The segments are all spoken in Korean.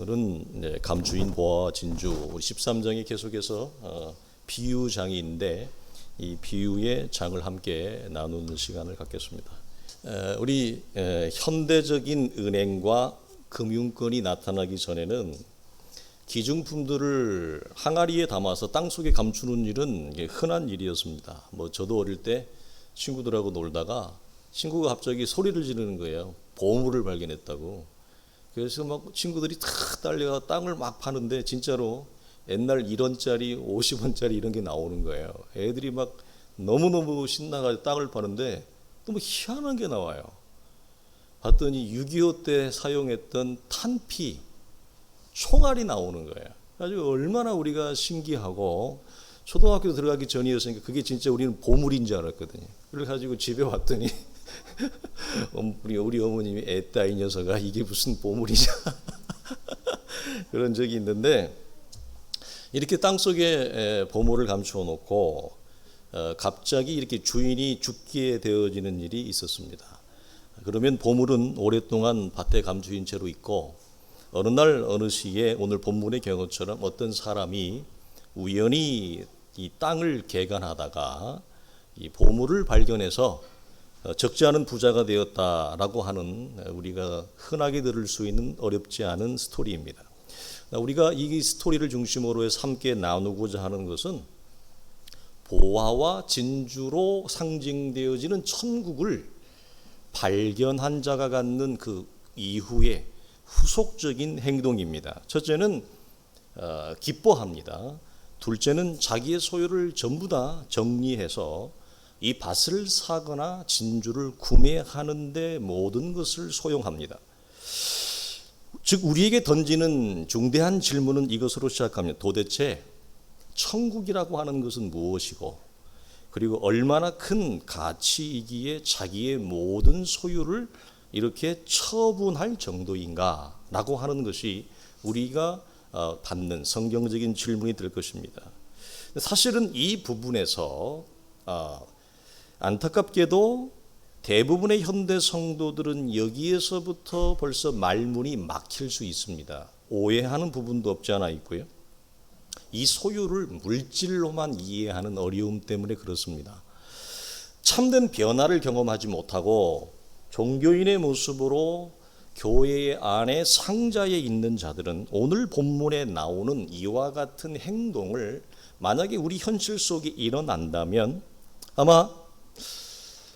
오늘은 감주인 보아와 진주 우리 13장이 계속해서 비유장이 있는데 이 비유의 장을 함께 나누는 시간을 갖겠습니다. 우리 현대적인 은행과 금융권이 나타나기 전에는 기증품들을 항아리에 담아서 땅속에 감추는 일은 흔한 일이었습니다. 저도 어릴 때 친구들하고 놀다가 친구가 갑자기 소리를 지르는 거예요. 보물을 발견했다고. 그래서 막 친구들이 탁 달려가 땅을 막 파는데 진짜로 옛날 1원짜리 50원짜리 이런 게 나오는 거예요. 애들이 막 너무너무 신나가지고 땅을 파는데 너무 희한한 게 나와요. 봤더니 6.25 때 사용했던 탄피 총알이 나오는 거예요. 아주 얼마나 우리가 신기하고, 초등학교 들어가기 전이었으니까 그게 진짜 우리는 보물인 줄 알았거든요. 그래가지고 집에 왔더니 우리 어머님이 애따 이 녀석아 이게 무슨 보물이냐 그런 적이 있는데, 이렇게 땅속에 보물을 감추어 놓고 갑자기 이렇게 주인이 죽게 되어지는 일이 있었습니다. 그러면 보물은 오랫동안 밭에 감추인 채로 있고, 어느 날 어느 시기에 오늘 본문의 경우처럼 어떤 사람이 우연히 이 땅을 개간하다가 이 보물을 발견해서 적지 않은 부자가 되었다라고 하는, 우리가 흔하게 들을 수 있는 어렵지 않은 스토리입니다. 우리가 이 스토리를 중심으로 해서 함께 나누고자 하는 것은 보화와 진주로 상징되어지는 천국을 발견한 자가 갖는 그 이후의 후속적인 행동입니다. 첫째는 기뻐합니다. 둘째는 자기의 소유를 전부 다 정리해서 이 밭을 사거나 진주를 구매하는 데 모든 것을 소용합니다. 즉 우리에게 던지는 중대한 질문은 이것으로 시작합니다. 도대체 천국이라고 하는 것은 무엇이고, 그리고 얼마나 큰 가치이기에 자기의 모든 소유를 이렇게 처분할 정도인가 라고 하는 것이 우리가 받는 성경적인 질문이 될 것입니다. 사실은 이 부분에서 안타깝게도 대부분의 현대 성도들은 여기에서부터 벌써 말문이 막힐 수 있습니다. 오해하는 부분도 없지 않아 있고요. 이 소유를 물질로만 이해하는 어려움 때문에 그렇습니다. 참된 변화를 경험하지 못하고 종교인의 모습으로 교회 안에 상자에 있는 자들은 오늘 본문에 나오는 이와 같은 행동을 만약에 우리 현실 속에 일어난다면 아마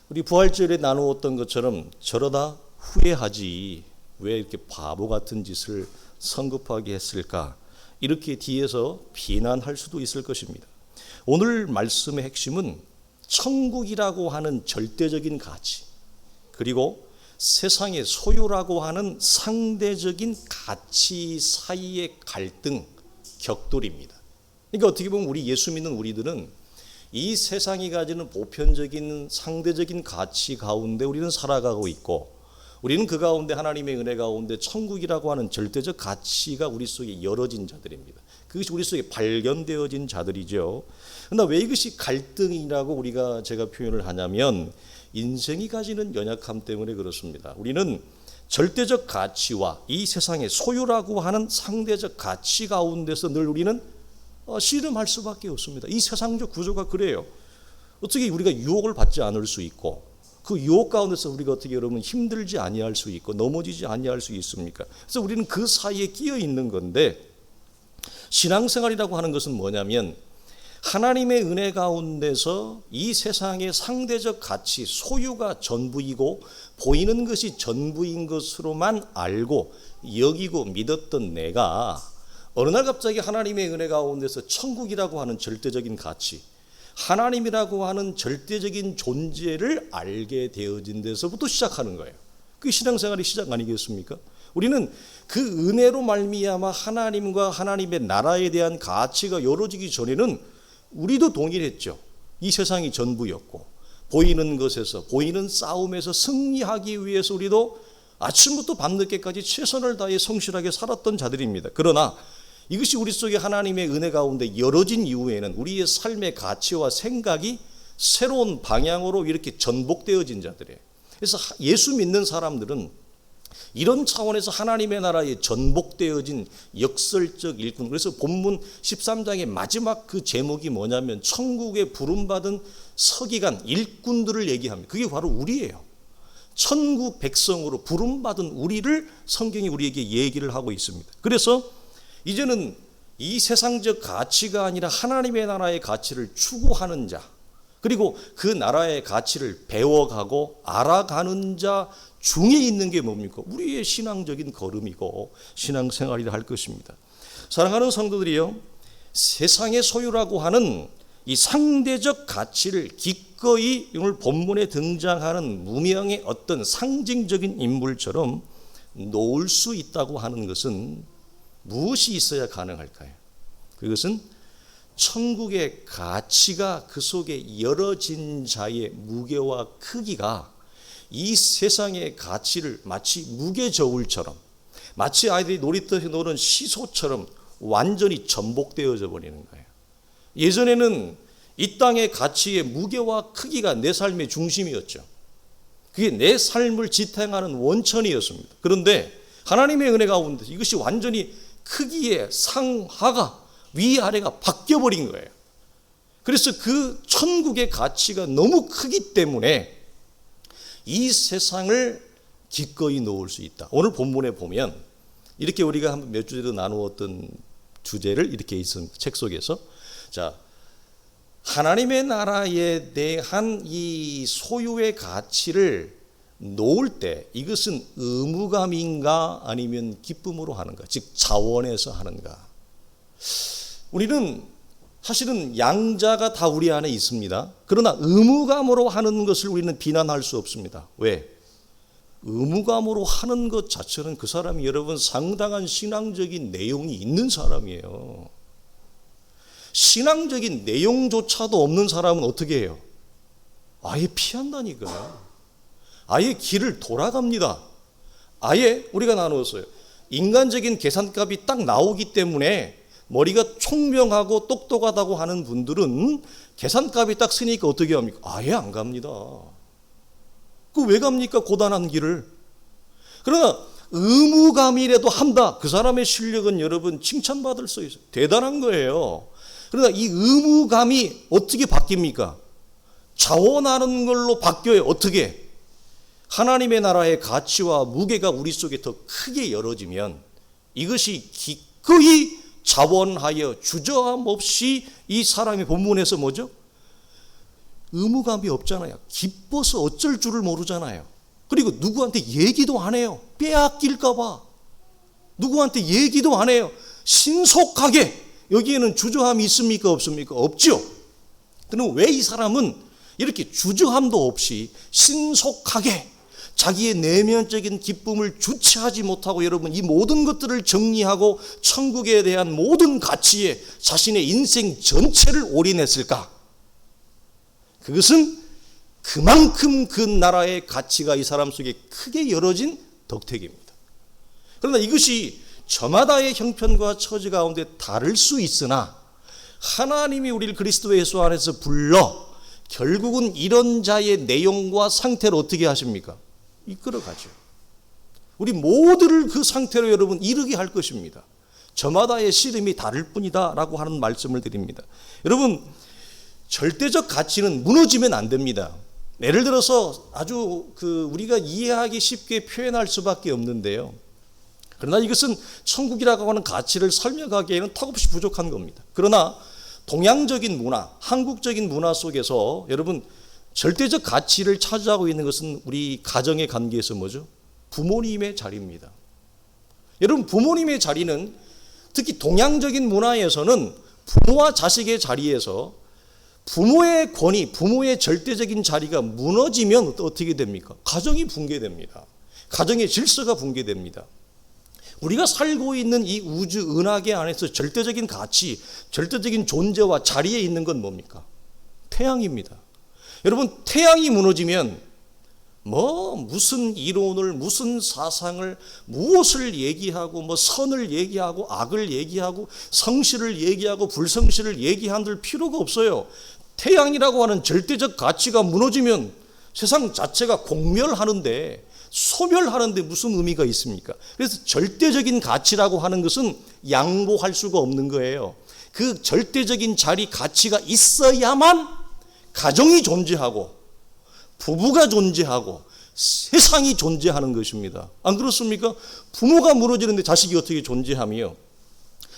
우리 부활절에 나누었던 것처럼 저러다 후회하지, 왜 이렇게 바보 같은 짓을 성급하게 했을까, 이렇게 뒤에서 비난할 수도 있을 것입니다. 오늘 말씀의 핵심은 천국이라고 하는 절대적인 가치, 그리고 세상의 소유라고 하는 상대적인 가치 사이의 갈등, 격돌입니다. 그러니까 어떻게 보면 우리 예수 믿는 우리들은 이 세상이 가지는 보편적인 상대적인 가치 가운데 우리는 살아가고 있고, 우리는 그 가운데 하나님의 은혜 가운데 천국이라고 하는 절대적 가치가 우리 속에 열어진 자들입니다. 그것이 우리 속에 발견되어진 자들이죠. 그러나 왜 이것이 갈등이라고 제가 표현을 하냐면, 인생이 가지는 연약함 때문에 그렇습니다. 우리는 절대적 가치와 이 세상의 소유라고 하는 상대적 가치 가운데서 늘 우리는 씨름할 수밖에 없습니다. 이 세상적 구조가 그래요. 어떻게 우리가 유혹을 받지 않을 수 있고, 그 유혹 가운데서 우리가 어떻게 여러분 힘들지 아니할 수 있고 넘어지지 아니할 수 있습니까? 그래서 우리는 그 사이에 끼어 있는 건데, 신앙생활이라고 하는 것은 뭐냐면 하나님의 은혜 가운데서 이 세상의 상대적 가치, 소유가 전부이고 보이는 것이 전부인 것으로만 알고 여기고 믿었던 내가 어느 날 갑자기 하나님의 은혜 가운데서 천국이라고 하는 절대적인 가치, 하나님이라고 하는 절대적인 존재를 알게 되어진 데서부터 시작하는 거예요. 그게 신앙생활의 시작 아니겠습니까? 우리는 그 은혜로 말미암아 하나님과 하나님의 나라에 대한 가치가 열어지기 전에는 우리도 동일했죠. 이 세상이 전부였고, 보이는 것에서, 보이는 싸움에서 승리하기 위해서 우리도 아침부터 밤늦게까지 최선을 다해 성실하게 살았던 자들입니다. 그러나 이것이 우리 속에 하나님의 은혜 가운데 열어진 이후에는 우리의 삶의 가치와 생각이 새로운 방향으로 이렇게 전복되어진 자들이에요. 그래서 예수 믿는 사람들은 이런 차원에서 하나님의 나라에 전복되어진 역설적 일꾼. 그래서 본문 13장의 마지막 그 제목이 뭐냐면 천국에 부름받은 서기관 일꾼들을 얘기합니다. 그게 바로 우리예요. 천국 백성으로 부름받은 우리를 성경이 우리에게 얘기를 하고 있습니다. 그래서 이제는 이 세상적 가치가 아니라 하나님의 나라의 가치를 추구하는 자, 그리고 그 나라의 가치를 배워가고 알아가는 자 중에 있는 게 뭡니까? 우리의 신앙적인 걸음이고 신앙생활이라 할 것입니다. 사랑하는 성도들이요, 세상의 소유라고 하는 이 상대적 가치를 기꺼이 오늘 본문에 등장하는 무명의 어떤 상징적인 인물처럼 놓을 수 있다고 하는 것은 무엇이 있어야 가능할까요? 그것은 천국의 가치가 그 속에 열어진 자의 무게와 크기가 이 세상의 가치를 마치 무게저울처럼, 마치 아이들이 놀이터에서 노는 시소처럼 완전히 전복되어져 버리는 거예요. 예전에는 이 땅의 가치의 무게와 크기가 내 삶의 중심이었죠. 그게 내 삶을 지탱하는 원천이었습니다. 그런데 하나님의 은혜 가운데 이것이 완전히 크기의 상하가 위아래가 바뀌어버린 거예요. 그래서 그 천국의 가치가 너무 크기 때문에 이 세상을 기꺼이 놓을 수 있다. 오늘 본문에 보면 이렇게 우리가 한번 몇 주제도 나누었던 주제를 이렇게 있습니다. 책 속에서. 자, 하나님의 나라에 대한 이 소유의 가치를 놓을 때 이것은 의무감인가 아니면 기쁨으로 하는가, 즉 자원에서 하는가. 우리는 사실은 양자가 다 우리 안에 있습니다. 그러나 의무감으로 하는 것을 우리는 비난할 수 없습니다. 왜? 의무감으로 하는 것 자체는 그 사람이 여러분 상당한 신앙적인 내용이 있는 사람이에요. 신앙적인 내용조차도 없는 사람은 어떻게 해요? 아예 피한다니까요. 아예 길을 돌아갑니다. 아예 우리가 나누었어요. 인간적인 계산값이 딱 나오기 때문에 머리가 총명하고 똑똑하다고 하는 분들은 계산값이 딱 쓰니까 어떻게 합니까? 아예 안 갑니다. 그 왜 갑니까? 고단한 길을. 그러나 의무감이라도 한다. 그 사람의 실력은 여러분 칭찬받을 수 있어요. 대단한 거예요. 그러나 이 의무감이 어떻게 바뀝니까? 자원하는 걸로 바뀌어요. 어떻게? 하나님의 나라의 가치와 무게가 우리 속에 더 크게 열어지면 이것이 기꺼이 자원하여 주저함 없이 이 사람의 본문에서 뭐죠? 의무감이 없잖아요. 기뻐서 어쩔 줄을 모르잖아요. 그리고 누구한테 얘기도 안 해요. 빼앗길까 봐. 누구한테 얘기도 안 해요. 신속하게. 여기에는 주저함이 있습니까? 없습니까? 없죠. 그럼 왜 이 사람은 이렇게 주저함도 없이 신속하게 자기의 내면적인 기쁨을 주체하지 못하고 여러분 이 모든 것들을 정리하고 천국에 대한 모든 가치에 자신의 인생 전체를 올인했을까? 그것은 그만큼 그 나라의 가치가 이 사람 속에 크게 열어진 덕택입니다. 그러나 이것이 저마다의 형편과 처지 가운데 다를 수 있으나 하나님이 우리를 그리스도 예수 안에서 불러 결국은 이런 자의 내용과 상태를 어떻게 하십니까? 이끌어가죠. 우리 모두를 그 상태로 여러분 이르게 할 것입니다. 저마다의 씨름이 다를 뿐이다 라고 하는 말씀을 드립니다. 여러분 절대적 가치는 무너지면 안 됩니다. 예를 들어서 아주 우리가 이해하기 쉽게 표현할 수밖에 없는데요. 그러나 이것은 천국이라고 하는 가치를 설명하기에는 턱없이 부족한 겁니다. 그러나 동양적인 문화, 한국적인 문화 속에서 여러분 절대적 가치를 차지하고 있는 것은 우리 가정의 관계에서 뭐죠? 부모님의 자리입니다. 여러분 부모님의 자리는 특히 동양적인 문화에서는 부모와 자식의 자리에서 부모의 권위, 부모의 절대적인 자리가 무너지면 어떻게 됩니까? 가정이 붕괴됩니다. 가정의 질서가 붕괴됩니다. 우리가 살고 있는 이 우주 은하계 안에서 절대적인 가치, 절대적인 존재와 자리에 있는 건 뭡니까? 태양입니다. 여러분 태양이 무너지면 무슨 이론을 무슨 사상을 무엇을 얘기하고 선을 얘기하고 악을 얘기하고 성실을 얘기하고 불성실을 얘기한들 필요가 없어요. 태양이라고 하는 절대적 가치가 무너지면 세상 자체가 공멸하는데 소멸하는데 무슨 의미가 있습니까? 그래서 절대적인 가치라고 하는 것은 양보할 수가 없는 거예요. 그 절대적인 자리 가치가 있어야만 가정이 존재하고 부부가 존재하고 세상이 존재하는 것입니다. 안 그렇습니까? 부모가 무너지는데 자식이 어떻게 존재하며,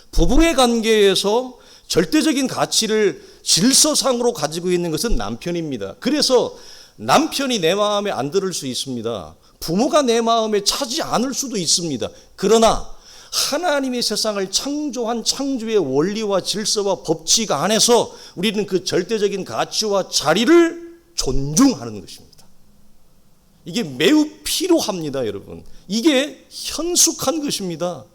부부의 관계에서 절대적인 가치를 질서상으로 가지고 있는 것은 남편입니다. 그래서 남편이 내 마음에 안 들을 수 있습니다. 부모가 내 마음에 차지 않을 수도 있습니다. 그러나 하나님이 세상을 창조한 창조의 원리와 질서와 법칙 안에서 우리는 그 절대적인 가치와 자리를 존중하는 것입니다. 이게 매우 필요합니다, 여러분. 이게 현숙한 것입니다.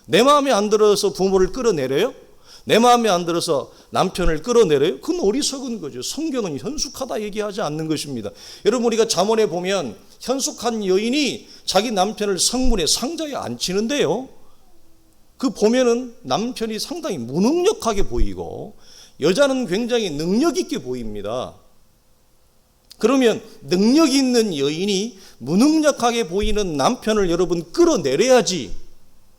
내 마음에 안 들어서 부모를 끌어내려요? 내 마음에 안 들어서 남편을 끌어내려요? 그건 어리석은 거죠. 성경은 현숙하다 얘기하지 않는 것입니다. 여러분, 우리가 잠언에 보면 현숙한 여인이 자기 남편을 성문에 상자에 앉히는데요, 그 보면은 남편이 상당히 무능력하게 보이고 여자는 굉장히 능력 있게 보입니다. 그러면 능력 있는 여인이 무능력하게 보이는 남편을 여러분 끌어내려야지,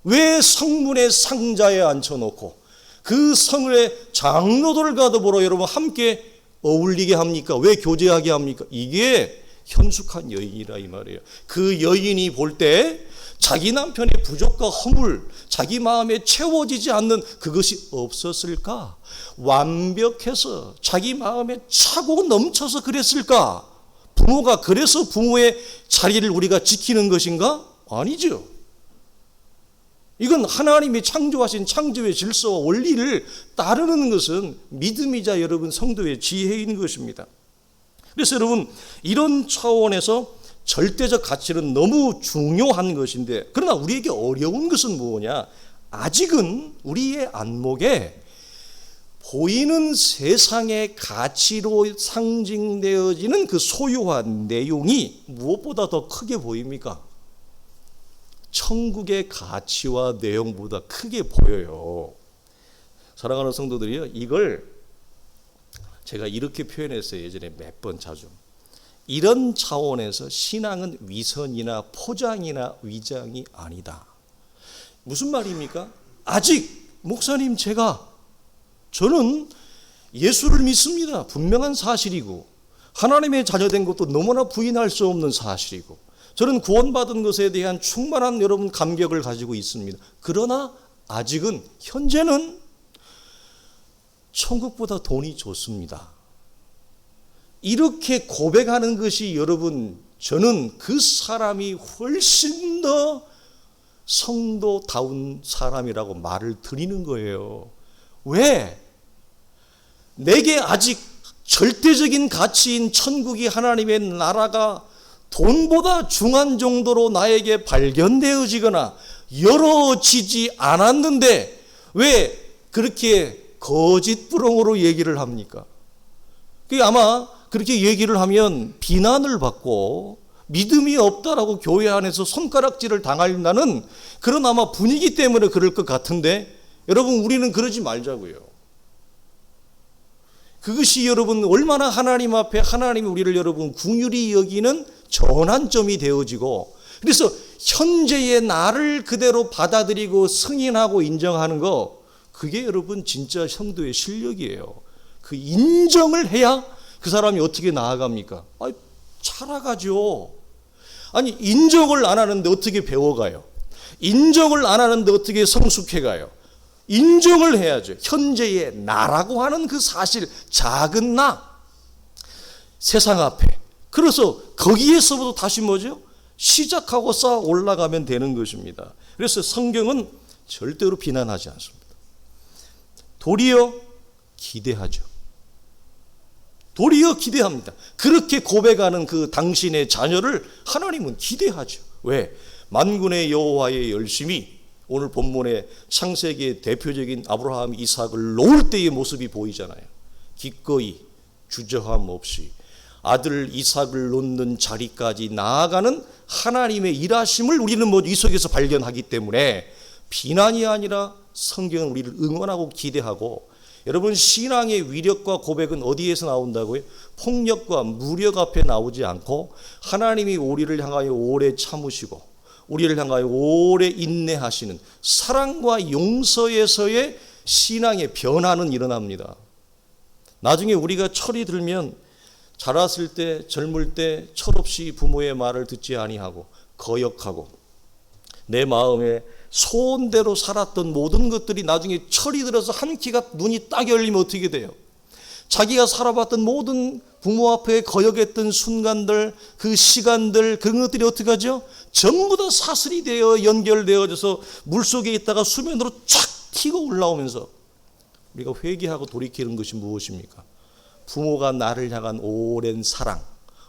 왜 성문의 상자에 앉혀놓고 그 성의 장로들과 더불어 여러분 함께 어울리게 합니까? 왜 교제하게 합니까? 이게 현숙한 여인이라 이 말이에요. 그 여인이 볼 때 자기 남편의 부족과 허물, 자기 마음에 채워지지 않는 그것이 없었을까? 완벽해서 자기 마음에 차고 넘쳐서 그랬을까? 부모가 그래서 부모의 자리를 우리가 지키는 것인가? 아니죠. 이건 하나님이 창조하신 창조의 질서와 원리를 따르는 것은 믿음이자 여러분 성도의 지혜인 것입니다. 그래서 여러분, 이런 차원에서 절대적 가치는 너무 중요한 것인데, 그러나 우리에게 어려운 것은 뭐냐? 아직은 우리의 안목에 보이는 세상의 가치로 상징되어지는 그 소유한 내용이 무엇보다 더 크게 보입니까? 천국의 가치와 내용보다 크게 보여요. 사랑하는 성도들이요, 이걸 제가 이렇게 표현했어요. 예전에 몇 번 자주. 이런 차원에서 신앙은 위선이나 포장이나 위장이 아니다. 무슨 말입니까? 아직 목사님, 저는 예수를 믿습니다. 분명한 사실이고 하나님의 자녀된 것도 너무나 부인할 수 없는 사실이고 저는 구원받은 것에 대한 충만한 여러분 감격을 가지고 있습니다. 그러나 아직은 현재는 천국보다 돈이 좋습니다. 이렇게 고백하는 것이 여러분, 저는 그 사람이 훨씬 더 성도다운 사람이라고 말을 드리는 거예요. 왜? 내게 아직 절대적인 가치인 천국이, 하나님의 나라가 돈보다 중한 정도로 나에게 발견되어지거나 열어지지 않았는데 왜 그렇게 거짓부렁으로 얘기를 합니까? 그게 아마 그렇게 얘기를 하면 비난을 받고 믿음이 없다라고 교회 안에서 손가락질을 당한다는 그런 아마 분위기 때문에 그럴 것 같은데, 여러분, 우리는 그러지 말자고요. 그것이 여러분 얼마나 하나님 앞에 하나님이 우리를 여러분 긍휼히 여기는 전환점이 되어지고, 그래서 현재의 나를 그대로 받아들이고 승인하고 인정하는 거, 그게 여러분 진짜 성도의 실력이에요. 그 인정을 해야 그 사람이 어떻게 나아갑니까? 살아가죠. 아니, 인정을 안 하는데 어떻게 배워가요? 인정을 안 하는데 어떻게 성숙해가요? 인정을 해야죠. 현재의 나라고 하는 그 사실, 작은 나, 세상 앞에. 그래서 거기에서부터 다시 뭐죠? 시작하고 쌓아 올라가면 되는 것입니다. 그래서 성경은 절대로 비난하지 않습니다. 도리어 기대하죠. 도리어 기대합니다. 그렇게 고백하는 그 당신의 자녀를 하나님은 기대하죠. 왜? 만군의 여호와의 열심이, 오늘 본문의 창세기의 대표적인 아브라함, 이삭을 놓을 때의 모습이 보이잖아요. 기꺼이 주저함 없이 아들 이삭을 놓는 자리까지 나아가는 하나님의 일하심을 우리는 이 속에서 발견하기 때문에 비난이 아니라 성경은 우리를 응원하고 기대하고, 여러분, 신앙의 위력과 고백은 어디에서 나온다고요? 폭력과 무력 앞에 나오지 않고 하나님이 우리를 향하여 오래 참으시고 우리를 향하여 오래 인내하시는 사랑과 용서에서의 신앙의 변화는 일어납니다. 나중에 우리가 철이 들면 자랐을 때, 젊을 때 철없이 부모의 말을 듣지 아니하고 거역하고 내 마음에 소원대로 살았던 모든 것들이 나중에 철이 들어서 한 키가 눈이 딱 열리면 어떻게 돼요? 자기가 살아봤던 모든 부모 앞에 거역했던 순간들, 그 시간들, 그런 것들이 어떻게 하죠? 전부 다 사슬이 되어 연결되어져서 물속에 있다가 수면으로 쫙 튀고 올라오면서 우리가 회개하고 돌이키는 것이 무엇입니까? 부모가 나를 향한 오랜 사랑,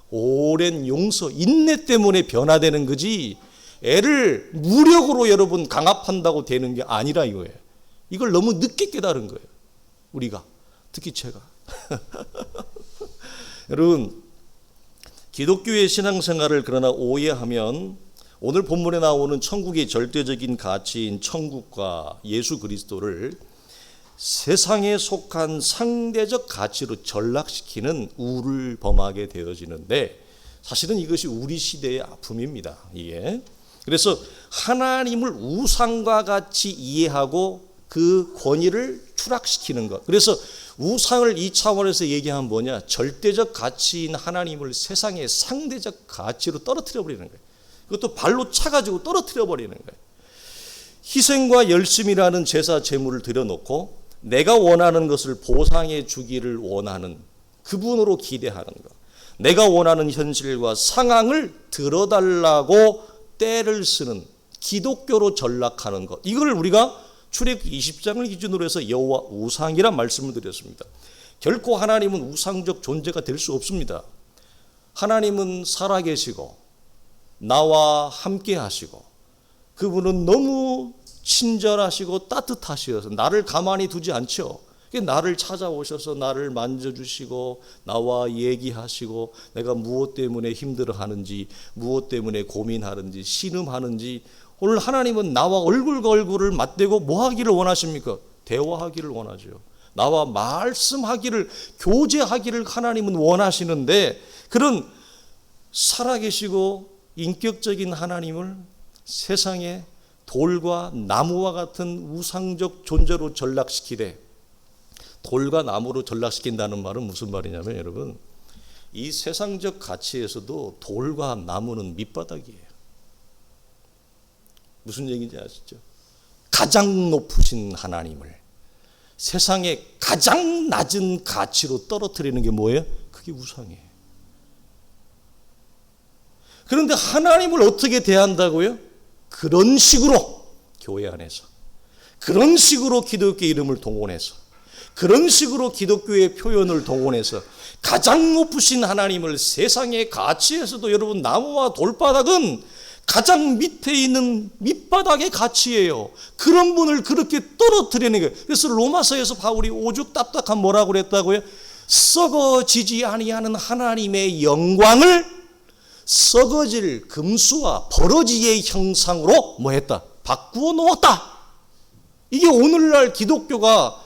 오랜 용서, 인내 때문에 변화되는 거지 애를 무력으로 여러분 강압한다고 되는 게 아니라 이거예요. 이걸 너무 늦게 깨달은 거예요. 우리가, 특히 제가. 여러분, 기독교의 신앙생활을 그러나 오해하면 오늘 본문에 나오는 천국의 절대적인 가치인 천국과 예수 그리스도를 세상에 속한 상대적 가치로 전락시키는 우를 범하게 되어지는데 사실은 이것이 우리 시대의 아픔입니다. 이게. 그래서 하나님을 우상과 같이 이해하고 그 권위를 추락시키는 것. 그래서 우상을 이 차원에서 얘기하면 뭐냐? 절대적 가치인 하나님을 세상의 상대적 가치로 떨어뜨려 버리는 거예요. 그것도 발로 차가지고 떨어뜨려 버리는 거예요. 희생과 열심이라는 제사 제물을 드려놓고 내가 원하는 것을 보상해 주기를 원하는 그분으로 기대하는 것. 내가 원하는 현실과 상황을 들어달라고 때를 쓰는 기독교로 전락하는 것. 이걸 우리가 출애굽기 20장을 기준으로 해서 여호와 우상이란 말씀을 드렸습니다. 결코 하나님은 우상적 존재가 될 수 없습니다. 하나님은 살아계시고 나와 함께 하시고 그분은 너무 친절하시고 따뜻하셔서 나를 가만히 두지 않죠. 나를 찾아오셔서 나를 만져주시고 나와 얘기하시고 내가 무엇 때문에 힘들어하는지 무엇 때문에 고민하는지 신음하는지 오늘 하나님은 나와 얼굴과 얼굴을 맞대고 뭐 하기를 원하십니까? 대화하기를 원하죠. 나와 말씀하기를 교제하기를 하나님은 원하시는데 그런 살아계시고 인격적인 하나님을 세상에 돌과 나무와 같은 우상적 존재로 전락시키되 돌과 나무로 전락시킨다는 말은 무슨 말이냐면 여러분 이 세상적 가치에서도 돌과 나무는 밑바닥이에요. 무슨 얘기인지 아시죠? 가장 높으신 하나님을 세상의 가장 낮은 가치로 떨어뜨리는 게 뭐예요? 그게 우상이에요. 그런데 하나님을 어떻게 대한다고요? 그런 식으로 교회 안에서 그런 식으로 기독교 이름을 동원해서 그런 식으로 기독교의 표현을 동원해서 가장 높으신 하나님을 세상의 가치에서도 여러분 나무와 돌바닥은 가장 밑에 있는 밑바닥의 가치예요. 그런 분을 그렇게 떨어뜨리는 거예요. 그래서 로마서에서 바울이 오죽 답답한 뭐라고 그랬다고요? 썩어지지 아니하는 하나님의 영광을 썩어질 금수와 버러지의 형상으로 뭐 했다? 바꾸어 놓았다. 이게 오늘날 기독교가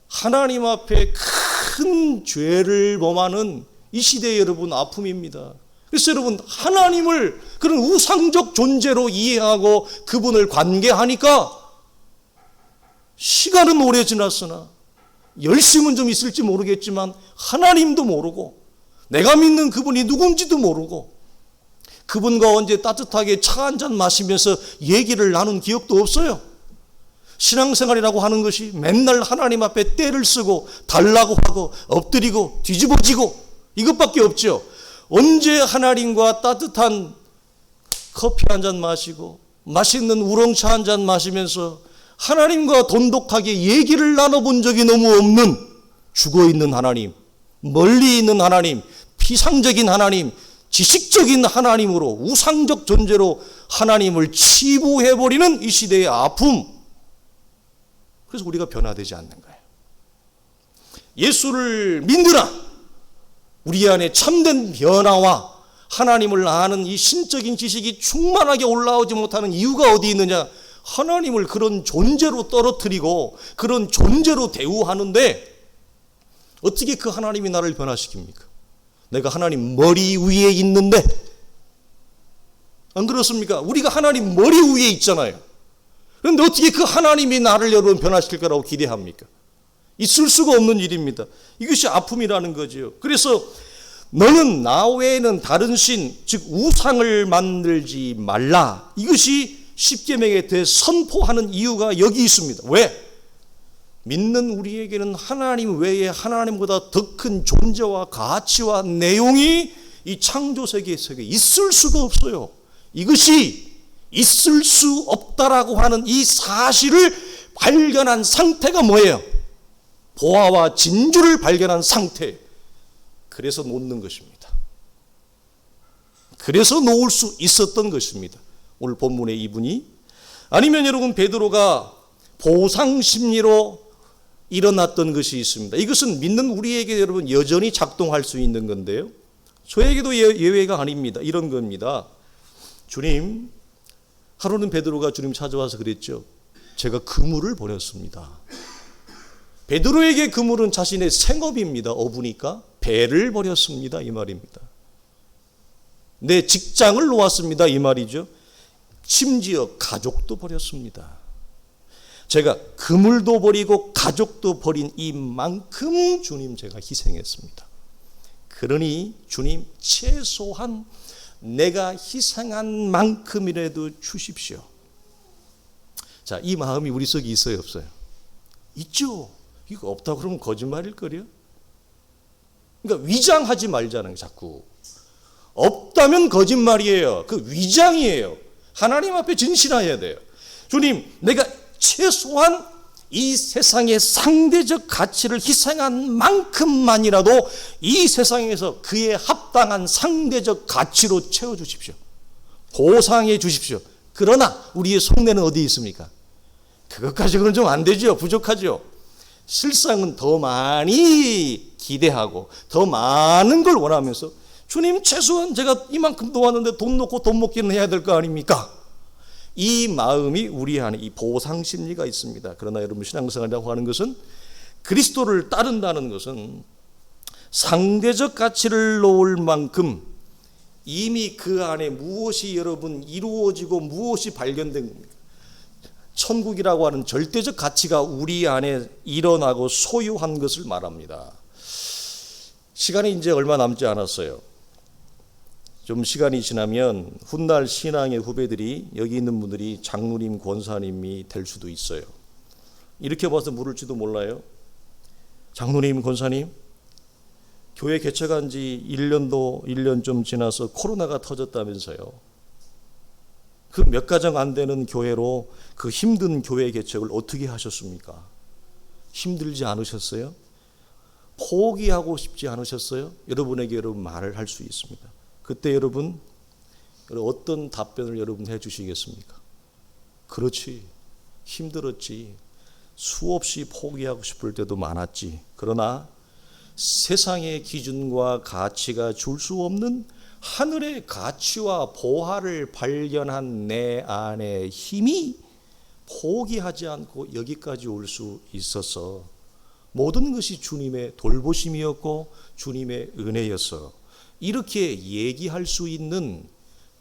하나님 앞에 큰 죄를 범하는 이 시대의 여러분 아픔입니다. 그래서 여러분 하나님을 그런 우상적 존재로 이해하고 그분을 관계하니까 시간은 오래 지났으나 열심은 좀 있을지 모르겠지만 하나님도 모르고 내가 믿는 그분이 누군지도 모르고 그분과 언제 따뜻하게 차 한잔 마시면서 얘기를 나눈 기억도 없어요. 신앙생활이라고 하는 것이 맨날 하나님 앞에 떼를 쓰고 달라고 하고 엎드리고 뒤집어지고 이것밖에 없죠. 언제 하나님과 따뜻한 커피 한잔 마시고 맛있는 우롱차 한잔 마시면서 하나님과 돈독하게 얘기를 나눠본 적이 너무 없는 죽어있는 하나님, 멀리 있는 하나님, 피상적인 하나님, 지식적인 하나님으로 우상적 존재로 하나님을 치부해버리는 이 시대의 아픔. 그래서 우리가 변화되지 않는 거예요. 예수를 믿느라 우리 안에 참된 변화와 하나님을 아는 이 신적인 지식이 충만하게 올라오지 못하는 이유가 어디 있느냐? 하나님을 그런 존재로 떨어뜨리고 그런 존재로 대우하는데 어떻게 그 하나님이 나를 변화시킵니까? 내가 하나님 머리 위에 있는데, 안 그렇습니까? 우리가 하나님 머리 위에 있잖아요. 그런데 어떻게 그 하나님이 나를 여러분 변화시킬 거라고 기대합니까? 있을 수가 없는 일입니다. 이것이 아픔이라는 거죠. 그래서 너는 나 외에는 다른 신, 즉 우상을 만들지 말라. 이것이 십계명에 대해 선포하는 이유가 여기 있습니다. 왜? 믿는 우리에게는 하나님 외에 하나님보다 더 큰 존재와 가치와 내용이 이 창조 세계 속에 있을 수가 없어요. 이것이 있을 수 없다라고 하는 이 사실을 발견한 상태가 뭐예요? 보화와 진주를 발견한 상태. 그래서 놓는 것입니다. 그래서 놓을 수 있었던 것입니다. 오늘 본문의 이분이. 아니면 여러분 베드로가 보상 심리로 일어났던 것이 있습니다. 이것은 믿는 우리에게 여러분 여전히 작동할 수 있는 건데요. 저에게도 예외가 아닙니다. 이런 겁니다. 주님, 하루는 베드로가 주님 찾아와서 그랬죠. 제가 그물을 버렸습니다. 베드로에게 그물은 자신의 생업입니다. 어부니까 배를 버렸습니다. 이 말입니다. 내 직장을 놓았습니다. 이 말이죠. 심지어 가족도 버렸습니다. 제가 그물도 버리고 가족도 버린 이만큼 주님 제가 희생했습니다. 그러니 주님 최소한 내가 희생한 만큼이라도 주십시오. 자, 이 마음이 우리 속에 있어요, 없어요? 있죠. 이거 없다고 그러면 거짓말일 거려. 그러니까 위장하지 말자는 자꾸. 없다면 거짓말이에요. 그 위장이에요. 하나님 앞에 진실해야 돼요. 주님, 내가 최소한 이 세상의 상대적 가치를 희생한 만큼만이라도 이 세상에서 그에 합당한 상대적 가치로 채워주십시오. 보상해 주십시오. 그러나 우리의 속내는 어디에 있습니까? 그것까지는 좀 안 되죠. 부족하죠. 실상은 더 많이 기대하고 더 많은 걸 원하면서 주님 최소한 제가 이만큼 놓았는데 돈 놓고 돈 먹기는 해야 될 거 아닙니까? 이 마음이 우리 안에 이 보상 심리가 있습니다. 그러나 여러분 신앙생활이라고 하는 것은 그리스도를 따른다는 것은 상대적 가치를 놓을 만큼 이미 그 안에 무엇이 여러분 이루어지고 무엇이 발견된 겁니다. 천국이라고 하는 절대적 가치가 우리 안에 일어나고 소유한 것을 말합니다. 시간이 이제 얼마 남지 않았어요. 좀 시간이 지나면 훗날 신앙의 후배들이 여기 있는 분들이 장로님, 권사님이 될 수도 있어요. 이렇게 봐서 물을지도 몰라요. 장로님, 권사님, 교회 개척한 지 1년 좀 지나서 코로나가 터졌다면서요. 그 몇 가정 안 되는 교회로 그 힘든 교회 개척을 어떻게 하셨습니까? 힘들지 않으셨어요? 포기하고 싶지 않으셨어요? 여러분에게 여러분 말을 할 수 있습니다. 그때 여러분 어떤 답변을 여러분 해주시겠습니까? 그렇지, 힘들었지, 수없이 포기하고 싶을 때도 많았지. 그러나 세상의 기준과 가치가 줄 수 없는 하늘의 가치와 보화를 발견한 내 안의 힘이 포기하지 않고 여기까지 올 수 있어서 모든 것이 주님의 돌보심이었고 주님의 은혜였어. 이렇게 얘기할 수 있는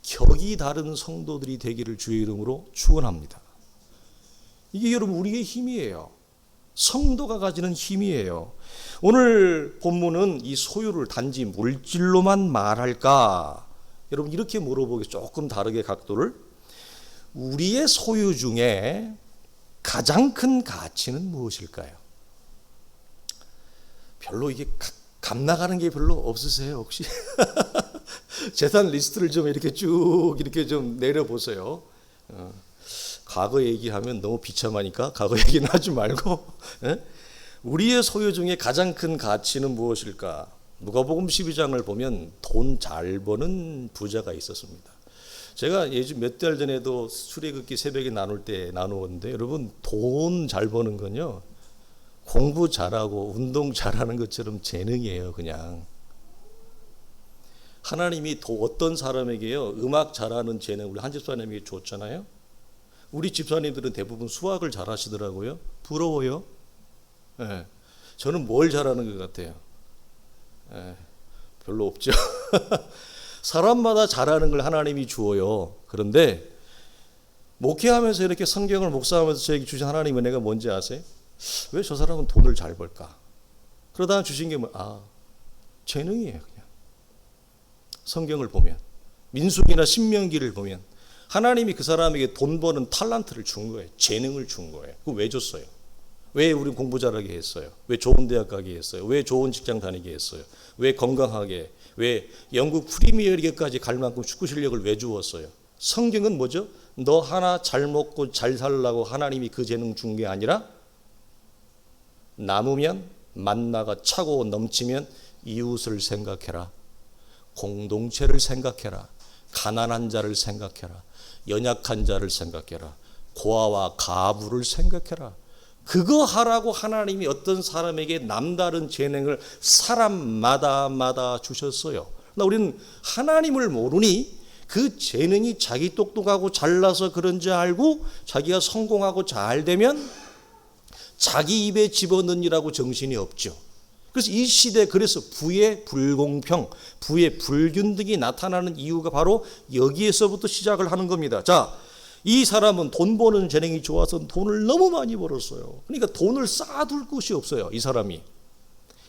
격이 다른 성도들이 되기를 주의 이름으로 축원합니다. 이게 여러분 우리의 힘이에요. 성도가 가지는 힘이에요. 오늘 본문은 이 소유를 단지 물질로만 말할까? 여러분 이렇게 물어보겠습니다. 조금 다르게 각도를. 우리의 소유 중에 가장 큰 가치는 무엇일까요? 별로 이게 감 나가는 게 별로 없으세요 혹시? 재산 리스트를 좀 이렇게 쭉 이렇게 좀 내려보세요. 과거 얘기하면 너무 비참하니까 과거 얘기는 하지 말고 우리의 소유 중에 가장 큰 가치는 무엇일까? 누가복음 12장을 보면 돈 잘 버는 부자가 있었습니다. 제가 예전 몇 달 전에도 수레긋기 새벽에 나눌 때 나누었는데 여러분 돈 잘 버는 건요 공부 잘하고 운동 잘하는 것처럼 재능이에요. 그냥 하나님이 어떤 사람에게요 음악 잘하는 재능 우리 한 집사님에게 줬잖아요. 우리 집사님들은 대부분 수학을 잘 하시더라고요. 부러워요. 예. 저는 뭘 잘하는 것 같아요. 예. 별로 없죠. 사람마다 잘하는 걸 하나님이 주어요. 그런데 목회하면서 이렇게 성경을 묵상하면서 저에게 주신 하나님 은혜가 뭔지 아세요? 왜 저 사람은 돈을 잘 벌까? 그러다 주신 게 재능이에요. 그냥 성경을 보면, 민수기나 신명기를 보면 하나님이 그 사람에게 돈 버는 탤런트를 준 거예요. 재능을 준 거예요. 그거 왜 줬어요? 왜 우리 공부 잘하게 했어요? 왜 좋은 대학 가게 했어요? 왜 좋은 직장 다니게 했어요? 왜 건강하게, 왜 영국 프리미어리그까지 갈 만큼 축구 실력을 왜 주었어요? 성경은 뭐죠? 너 하나 잘 먹고 잘 살라고 하나님이 그 재능 준 게 아니라 남으면 만나가 차고 넘치면 이웃을 생각해라. 공동체를 생각해라. 가난한 자를 생각해라. 연약한 자를 생각해라. 고아와 가부를 생각해라. 그거 하라고 하나님이 어떤 사람에게 남다른 재능을 사람마다 주셨어요. 그러나 우리는 하나님을 모르니 그 재능이 자기 똑똑하고 잘나서 그런지 알고 자기가 성공하고 잘 되면 자기 입에 집어넣으라고 정신이 없죠. 그래서 이 시대 그래서 부의 불공평, 부의 불균등이 나타나는 이유가 바로 여기에서부터 시작을 하는 겁니다. 자, 이 사람은 돈 버는 재능이 좋아서 돈을 너무 많이 벌었어요. 그러니까 돈을 쌓아둘 곳이 없어요. 이 사람이.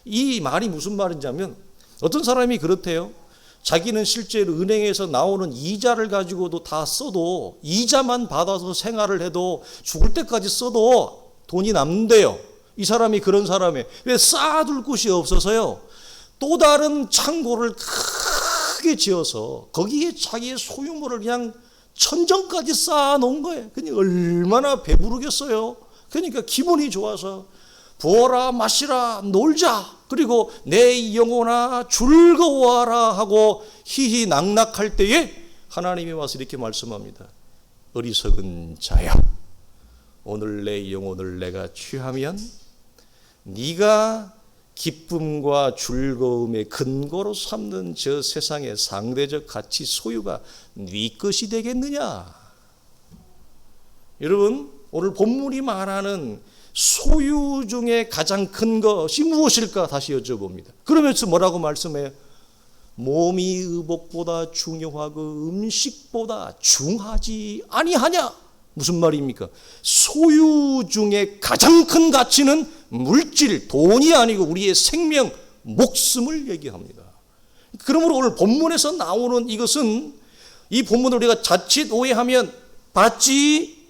이 말이 무슨 말인지 하면 어떤 사람이 그렇대요. 자기는 실제로 은행에서 나오는 이자를 가지고도 다 써도 이자만 받아서 생활을 해도 죽을 때까지 써도 돈이 남는데요. 이 사람이 그런 사람이에요. 왜 쌓아둘 곳이 없어서요. 또 다른 창고를 크게 지어서 거기에 자기의 소유물을 그냥 천정까지 쌓아놓은 거예요. 그러니까 얼마나 배부르겠어요. 그러니까 기분이 좋아서 부어라 마시라 놀자 그리고 내 영혼아 즐거워하라 하고 희희낙낙할 때에 하나님이 와서 이렇게 말씀합니다. 어리석은 자야, 오늘 내 영혼을 내가 취하면 네가 기쁨과 즐거움의 근거로 삼는 저 세상의 상대적 가치 소유가 네 것이 되겠느냐. 여러분, 오늘 본문이 말하는 소유 중에 가장 큰 것이 무엇일까 다시 여쭤봅니다. 그러면서 뭐라고 말씀해요? 몸이 의복보다 중요하고 음식보다 중하지 아니하냐. 무슨 말입니까? 소유 중에 가장 큰 가치는 물질, 돈이 아니고 우리의 생명, 목숨을 얘기합니다. 그러므로 오늘 본문에서 나오는 이것은 이 본문을 우리가 자칫 오해하면 봤지?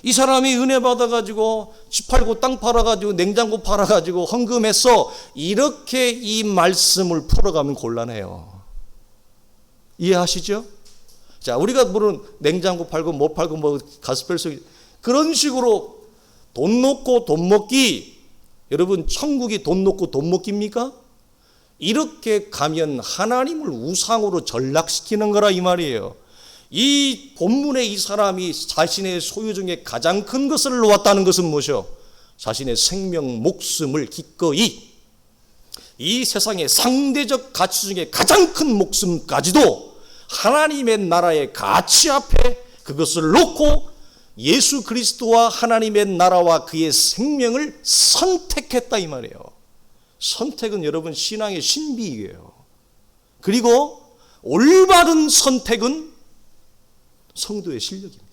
이 사람이 은혜 받아가지고 집 팔고 땅 팔아가지고 냉장고 팔아가지고 헌금했어. 이렇게 이 말씀을 풀어가면 곤란해요. 이해하시죠? 자, 우리가 물론 냉장고 팔고 뭐 팔고 뭐 가스펠 속 그런 식으로 돈 놓고 돈 먹기. 여러분, 천국이 돈 놓고 돈 먹기입니까? 이렇게 가면 하나님을 우상으로 전락시키는 거라 이 말이에요. 이 본문에 이 사람이 자신의 소유 중에 가장 큰 것을 놓았다는 것은 무엇이요? 자신의 생명, 목숨을 기꺼이 이 세상의 상대적 가치 중에 가장 큰 목숨까지도 하나님의 나라의 가치 앞에 그것을 놓고 예수 그리스도와 하나님의 나라와 그의 생명을 선택했다 이 말이에요. 선택은 여러분 신앙의 신비이에요. 그리고 올바른 선택은 성도의 실력입니다.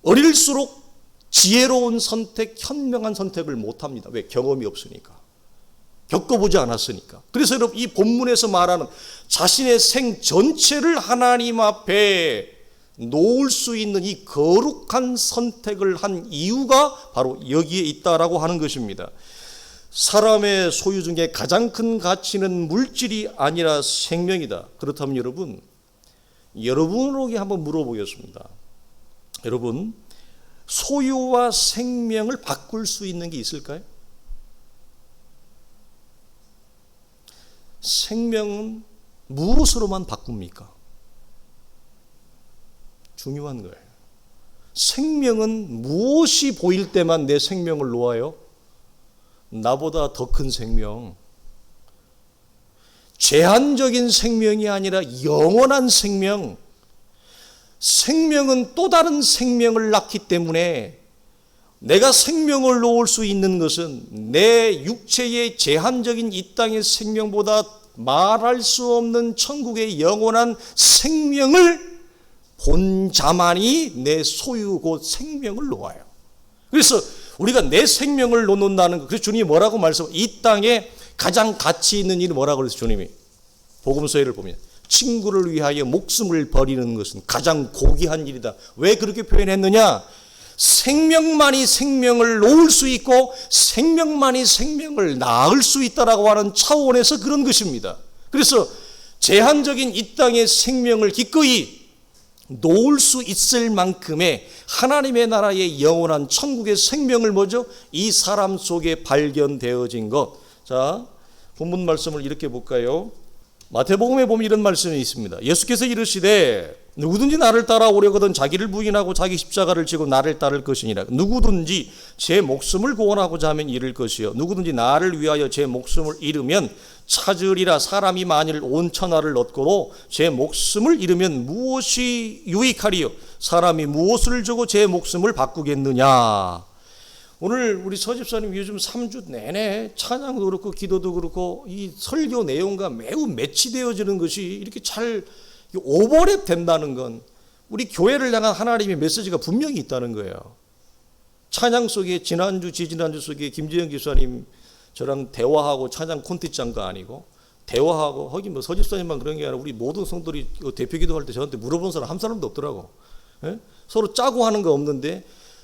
어릴수록 지혜로운 선택, 현명한 선택을 못합니다. 왜? 경험이 없으니까. 겪어보지 않았으니까. 그래서 여러분 이 본문에서 말하는 자신의 생 전체를 하나님 앞에 놓을 수 있는 이 거룩한 선택을 한 이유가 바로 여기에 있다라고 하는 것입니다. 사람의 소유 중에 가장 큰 가치는 물질이 아니라 생명이다. 그렇다면 여러분에게 한번 물어보겠습니다. 여러분, 소유와 생명을 바꿀 수 있는 게 있을까요? 생명은 무엇으로만 바꿉니까? 중요한 거예요. 생명은 무엇이 보일 때만 내 생명을 놓아요? 나보다 더 큰 생명, 제한적인 생명이 아니라 영원한 생명, 생명은 또 다른 생명을 낳기 때문에 내가 생명을 놓을 수 있는 것은 내 육체의 제한적인 이 땅의 생명보다 말할 수 없는 천국의 영원한 생명을 본 자만이 내 소유 곧 생명을 놓아요. 그래서 우리가 내 생명을 놓는다는 것, 그래서 주님이 뭐라고 말씀하세요? 이 땅에 가장 가치 있는 일이 뭐라고 그랬어요? 주님이 복음서에를 보면 친구를 위하여 목숨을 버리는 것은 가장 고귀한 일이다. 왜 그렇게 표현했느냐? 생명만이 생명을 놓을 수 있고 생명만이 생명을 낳을 수 있다라고 하는 차원에서 그런 것입니다. 그래서 제한적인 이 땅의 생명을 기꺼이 놓을 수 있을 만큼의 하나님의 나라의 영원한 천국의 생명을 뭐죠? 이 사람 속에 발견되어진 것. 자, 본문 말씀을 이렇게 볼까요? 마태복음에 보면 이런 말씀이 있습니다. 예수께서 이르시되 누구든지 나를 따라오려거든 자기를 부인하고 자기 십자가를 지고 나를 따를 것이니라. 누구든지 제 목숨을 구원하고자 하면 잃을 것이요 누구든지 나를 위하여 제 목숨을 잃으면 찾으리라. 사람이 만일 온 천하를 얻고도 제 목숨을 잃으면 무엇이 유익하리요? 사람이 무엇을 주고 제 목숨을 바꾸겠느냐? 오늘 우리 서집사님 요즘 3주 내내 찬양도 그렇고 기도도 그렇고 이 설교 내용과 매우 매치되어지는 것이 이렇게 잘 오버랩 된다는 건 우리 교회를 향한 하나님의 메시지가 분명히 있다는 거예요. 찬양 속에 지난주 지지난주 속에 김재영 기사님 저랑 대화하고 찬양 콘텐츠 한 거 아니고 대화하고 거기 뭐 서집사님만 그런 게 아니라 우리 모든 성도들이 대표 기도할 때 저한테 물어본 사람 한 사람도 없더라고. 예? 서로 짜고 하는 거 없는데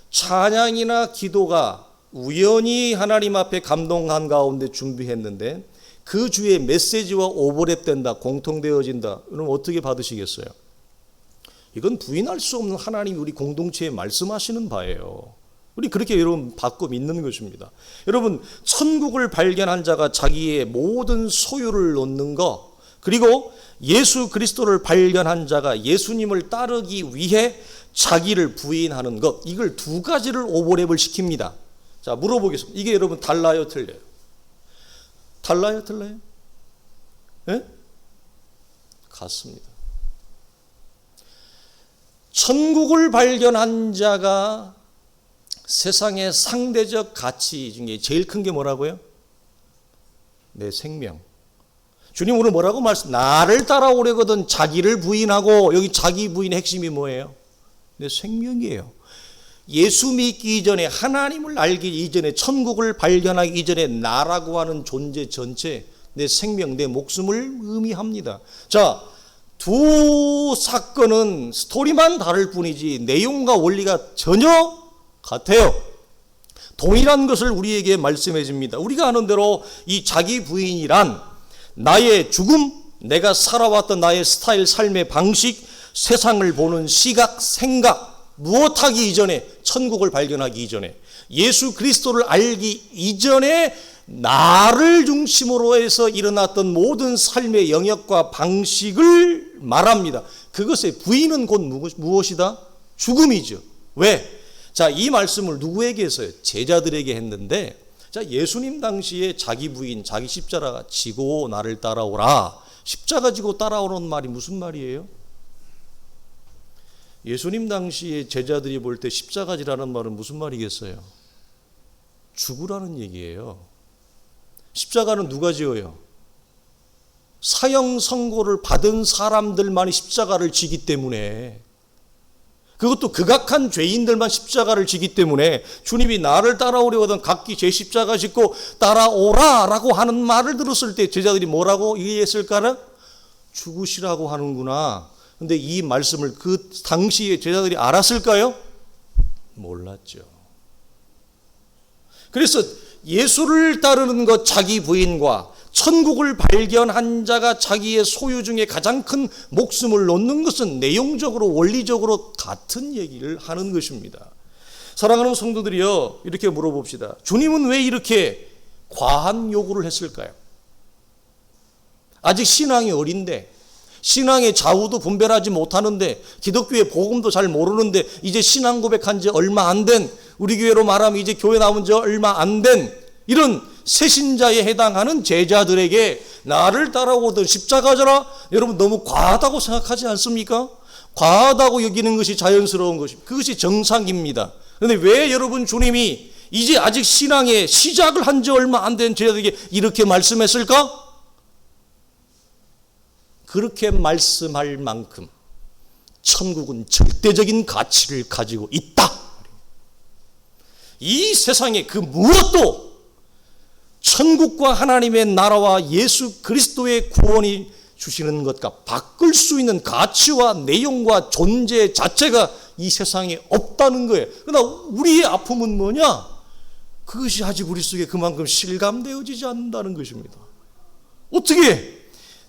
찬양이나 기도가 우연히 하나님 앞에 감동한 가운데 준비했는데 그 주의 메시지와 오버랩된다, 공통되어진다. 그럼 어떻게 받으시겠어요? 이건 부인할 수 없는 하나님이 우리 공동체에 말씀하시는 바예요. 우리 그렇게 여러분 받고 믿는 것입니다. 여러분, 천국을 발견한 자가 자기의 모든 소유를 놓는 것, 그리고 예수 그리스도를 발견한 자가 예수님을 따르기 위해 자기를 부인하는 것, 이걸 두 가지를 오버랩을 시킵니다. 자, 물어보겠습니다. 이게 여러분 달라요, 틀려요? 달라요, 틀려요? 예? 같습니다. 천국을 발견한 자가 세상의 상대적 가치 중에 제일 큰 게 뭐라고요? 내 생명. 주님 오늘 뭐라고 말씀? 나를 따라오려거든 자기를 부인하고, 여기 자기 부인의 핵심이 뭐예요? 내 생명이에요. 예수 믿기 이전에, 하나님을 알기 이전에, 천국을 발견하기 이전에 나라고 하는 존재 전체, 내 생명, 내 목숨을 의미합니다. 자, 두 사건은 스토리만 다를 뿐이지 내용과 원리가 전혀 같아요. 동일한 것을 우리에게 말씀해 줍니다. 우리가 아는 대로 이 자기 부인이란 나의 죽음, 내가 살아왔던 나의 스타일, 삶의 방식, 세상을 보는 시각, 생각, 무엇하기 이전에, 천국을 발견하기 이전에, 예수 그리스도를 알기 이전에 나를 중심으로 해서 일어났던 모든 삶의 영역과 방식을 말합니다. 그것의 부인은 곧 무엇이다? 죽음이죠. 왜? 자, 이 말씀을 누구에게 했어요? 제자들에게 했는데, 자, 예수님 당시에 자기 부인, 자기 십자가 지고 나를 따라오라. 십자가 지고 따라오라는 말이 무슨 말이에요? 예수님 당시에 제자들이 볼 때 십자가 지라는 말은 무슨 말이겠어요? 죽으라는 얘기예요. 십자가는 누가 지어요? 사형 선고를 받은 사람들만이 십자가를 지기 때문에, 그것도 극악한 죄인들만 십자가를 지기 때문에 주님이 나를 따라오려거든 각기 제 십자가 짓고 따라오라라고 하는 말을 들었을 때 제자들이 뭐라고 이해했을까는? 죽으시라고 하는구나. 근데 이 말씀을 그 당시에 제자들이 알았을까요? 몰랐죠. 그래서 예수를 따르는 것, 자기 부인과 천국을 발견한 자가 자기의 소유 중에 가장 큰 목숨을 놓는 것은 내용적으로 원리적으로 같은 얘기를 하는 것입니다. 사랑하는 성도들이여, 이렇게 물어봅시다. 주님은 왜 이렇게 과한 요구를 했을까요? 아직 신앙이 어린데, 신앙의 좌우도 분별하지 못하는데, 기독교의 복음도 잘 모르는데, 이제 신앙 고백한 지 얼마 안 된, 우리 교회로 말하면 이제 교회 나온 지 얼마 안 된 이런 새신자에 해당하는 제자들에게 나를 따라오던 십자가져라, 여러분 너무 과하다고 생각하지 않습니까? 과하다고 여기는 것이 자연스러운 것입니다. 그것이 정상입니다. 그런데 왜 여러분 주님이 이제 아직 신앙의 시작을 한 지 얼마 안 된 저희들에게 이렇게 말씀했을까? 그렇게 말씀할 만큼 천국은 절대적인 가치를 가지고 있다. 이 세상에 그 무엇도 천국과 하나님의 나라와 예수 그리스도의 구원이 주시는 것과 바꿀 수 있는 가치와 내용과 존재 자체가 이 세상에 없다는 거예요. 그러나 우리의 아픔은 뭐냐? 그것이 아직 우리 속에 그만큼 실감되어지지 않는다는 것입니다. 어떻게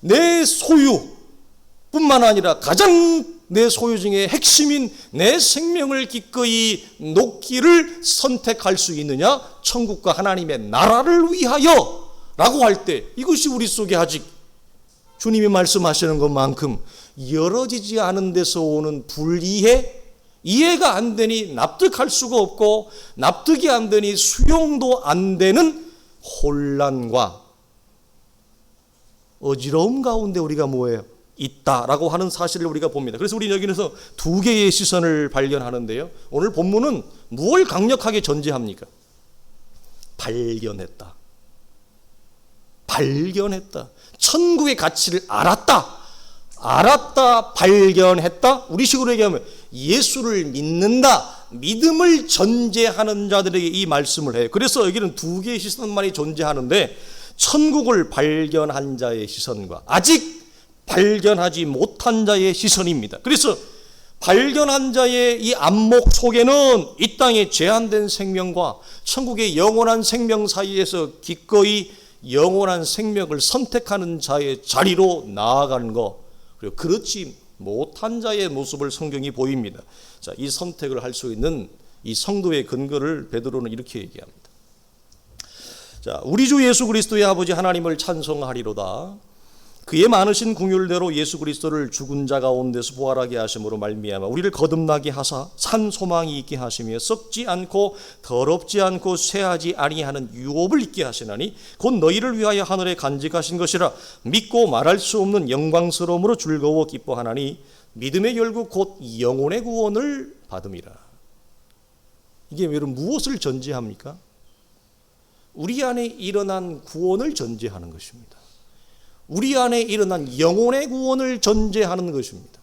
내 소유뿐만 아니라 가장 내 소유 중에 핵심인 내 생명을 기꺼이 놓기를 선택할 수 있느냐? 천국과 하나님의 나라를 위하여 라고 할 때 이것이 우리 속에 아직 주님이 말씀하시는 것만큼 열어지지 않은 데서 오는 불이해, 이해가 안 되니 납득할 수가 없고 납득이 안 되니 수용도 안 되는 혼란과 어지러움 가운데 우리가 뭐예요? 있다라고 하는 사실을 우리가 봅니다. 그래서 우리는 여기서 두 개의 시선을 발견하는데요. 오늘 본문은 무엇을 강력하게 전제합니까? 발견했다. 발견했다. 천국의 가치를 알았다. 알았다, 발견했다. 우리식으로 얘기하면 예수를 믿는다. 믿음을 전제하는 자들에게 이 말씀을 해요. 그래서 여기는 두 개의 시선만이 존재하는데 천국을 발견한 자의 시선과 아직 발견하지 못한 자의 시선입니다. 그래서 발견한 자의 이 안목 속에는 이 땅의 제한된 생명과 천국의 영원한 생명 사이에서 기꺼이 영원한 생명을 선택하는 자의 자리로 나아가는 것, 그리고 그렇지 못한 자의 모습을 성경이 보입니다. 자, 이 선택을 할 수 있는 이 성도의 근거를 베드로는 이렇게 얘기합니다. 자, 우리 주 예수 그리스도의 아버지 하나님을 찬송하리로다. 그의 많으신 긍휼대로 예수 그리스도를 죽은 자 가운데서 부활하게 하심으로 말미암아 우리를 거듭나게 하사 산 소망이 있게 하시며 썩지 않고 더럽지 않고 쇠하지 아니하는 유업을 있게 하시나니 곧 너희를 위하여 하늘에 간직하신 것이라. 믿고 말할 수 없는 영광스러움으로 즐거워 기뻐하나니 믿음의 결국 곧 영혼의 구원을 받음이라. 이게 여러분 무엇을 전제합니까? 우리 안에 일어난 구원을 전제하는 것입니다. 우리 안에 일어난 영혼의 구원을 전제하는 것입니다.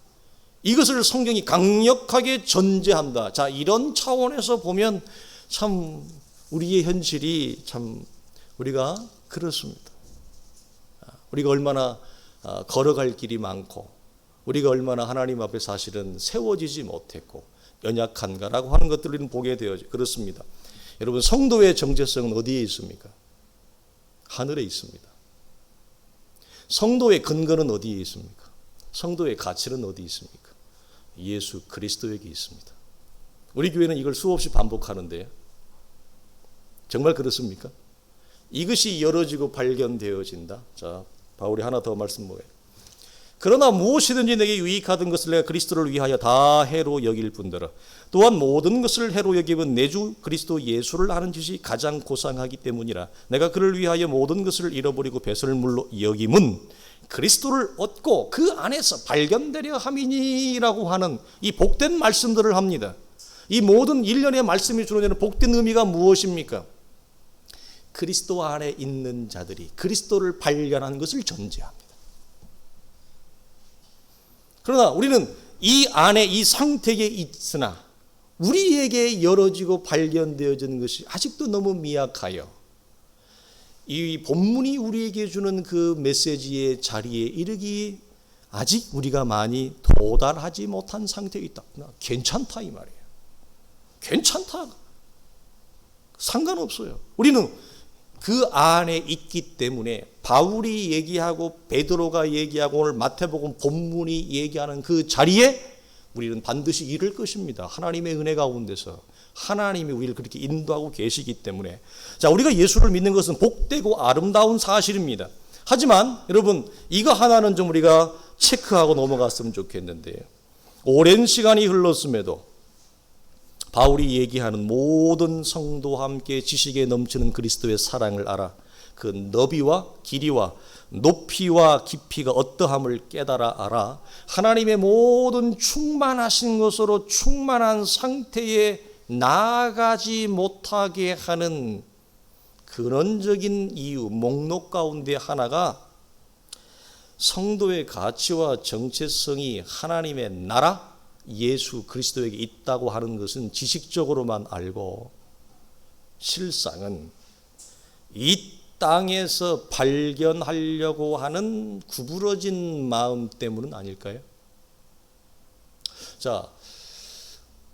이것을 성경이 강력하게 전제한다. 자, 이런 차원에서 보면 참 우리의 현실이 참 우리가 그렇습니다. 우리가 얼마나 걸어갈 길이 많고 우리가 얼마나 하나님 앞에 사실은 세워지지 못했고 연약한가라고 하는 것들을 보게 되어 그렇습니다. 여러분, 성도의 정체성은 어디에 있습니까? 하늘에 있습니다. 성도의 근거는 어디에 있습니까? 성도의 가치는 어디에 있습니까? 예수 그리스도에게 있습니다. 우리 교회는 이걸 수없이 반복하는데요. 정말 그렇습니까? 이것이 열어지고 발견되어진다. 자, 바울이 하나 더 말씀 뭐예요? 그러나 무엇이든지 내게 유익하던 것을 내가 그리스도를 위하여 다 해로 여길 뿐더러 또한 모든 것을 해로 여기면 내 주 그리스도 예수를 아는 짓이 가장 고상하기 때문이라. 내가 그를 위하여 모든 것을 잃어버리고 배설물로 여김은 그리스도를 얻고 그 안에서 발견되려 함이니라고 하는 이 복된 말씀들을 합니다. 이 모든 일련의 말씀이 주는 복된 의미가 무엇입니까? 그리스도 안에 있는 자들이 그리스도를 발견하는 것을 전제합니다. 그러나 우리는 이 안에 이 상태에 있으나 우리에게 열어지고 발견되어지는 것이 아직도 너무 미약하여 이 본문이 우리에게 주는 그 메시지의 자리에 이르기 아직 우리가 많이 도달하지 못한 상태에 있다. 괜찮다 이 말이에요. 괜찮다. 상관없어요. 우리는 그 안에 있기 때문에 바울이 얘기하고 베드로가 얘기하고 오늘 마태복음 본문이 얘기하는 그 자리에 우리는 반드시 이를 것입니다. 하나님의 은혜 가운데서 하나님이 우리를 그렇게 인도하고 계시기 때문에. 자, 우리가 예수를 믿는 것은 복되고 아름다운 사실입니다. 하지만 여러분, 이거 하나는 좀 우리가 체크하고 넘어갔으면 좋겠는데요. 오랜 시간이 흘렀음에도 바울이 얘기하는 모든 성도와 함께 지식에 넘치는 그리스도의 사랑을 알아 그 너비와 길이와 높이와 깊이가 어떠함을 깨달아 알아 하나님의 모든 충만하신 것으로 충만한 상태에 나아가지 못하게 하는 근원적인 이유, 목록 가운데 하나가 성도의 가치와 정체성이 하나님의 나라, 예수 그리스도에게 있다고 하는 것은 지식적으로만 알고 실상은 이 땅에서 발견하려고 하는 구부러진 마음 때문은 아닐까요? 자,